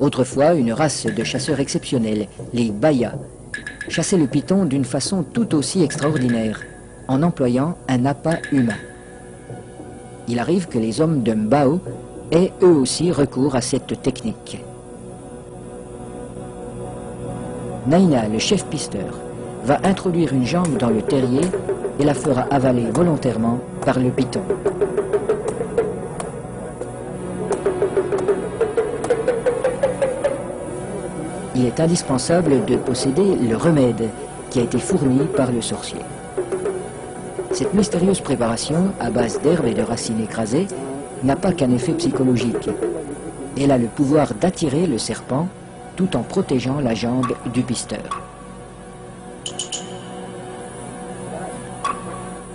Autrefois, une race de chasseurs exceptionnels, les Baya, chassaient le python d'une façon tout aussi extraordinaire, en employant un appât humain. Il arrive que les hommes de Mbao aient eux aussi recours à cette technique. Naina, le chef pisteur, va introduire une jambe dans le terrier et la fera avaler volontairement par le python. Il est indispensable de posséder le remède qui a été fourni par le sorcier. Cette mystérieuse préparation, à base d'herbes et de racines écrasées, n'a pas qu'un effet psychologique. Elle a le pouvoir d'attirer le serpent tout en protégeant la jambe du pisteur.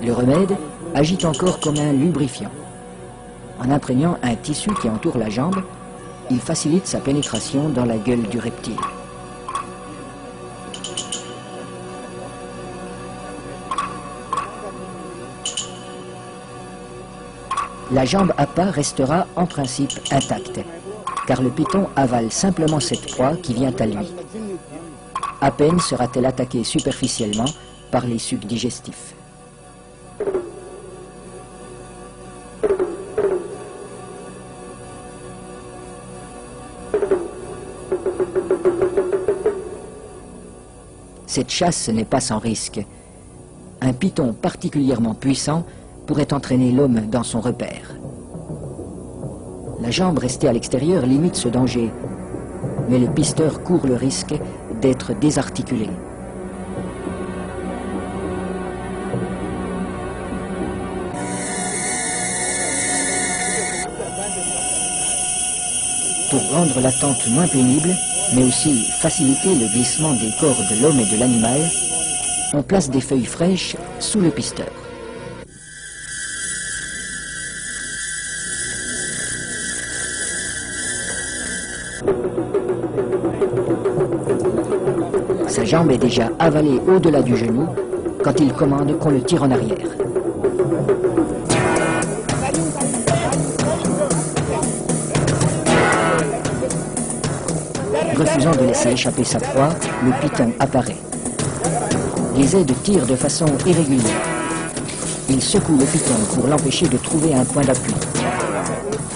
Le remède agit encore comme un lubrifiant. En imprégnant un tissu qui entoure la jambe, il facilite sa pénétration dans la gueule du reptile. La jambe appât restera en principe intacte, car le python avale simplement cette proie qui vient à lui. À peine sera-t-elle attaquée superficiellement par les sucs digestifs. Cette chasse n'est pas sans risque. Un python particulièrement puissant pourrait entraîner l'homme dans son repère. La jambe restée à l'extérieur limite ce danger, mais le pisteur court le risque d'être désarticulé. Pour rendre l'attente moins pénible, mais aussi faciliter le glissement des corps de l'homme et de l'animal, on place des feuilles fraîches sous le pisteur. Sa jambe est déjà avalée au-delà du genou quand il commande qu'on le tire en arrière. Refusant de laisser échapper sa proie, le python apparaît. Les aides tirent de façon irrégulière. Il secoue le python pour l'empêcher de trouver un point d'appui.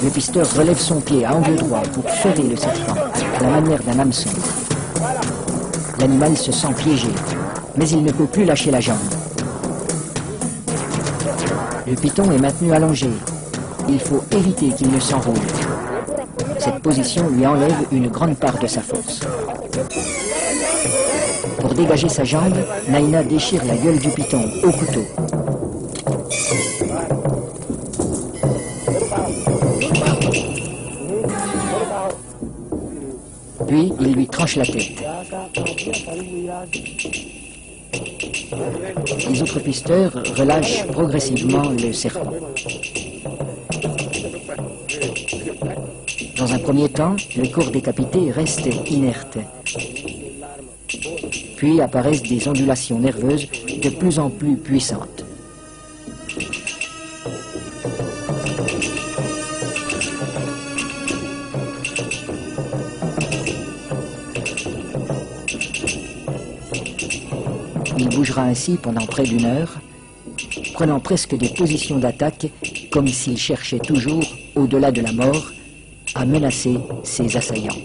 Le pisteur relève son pied à angle droit pour ferrer le serpent, à la manière d'un hameçon. L'animal se sent piégé, mais il ne peut plus lâcher la jambe. Le python est maintenu allongé. Il faut éviter qu'il ne s'enroule. Cette position lui enlève une grande part de sa force. Pour dégager sa jambe, Naina déchire la gueule du python au couteau. Puis, il lui tranche la tête. Les autres pisteurs relâchent progressivement le serpent. Dans un premier temps, le corps décapité reste inerte. Puis apparaissent des ondulations nerveuses de plus en plus puissantes. Il bougera ainsi pendant près d'une heure, prenant presque des positions d'attaque, comme s'il cherchait toujours, au-delà de la mort, à menacer ses assaillants.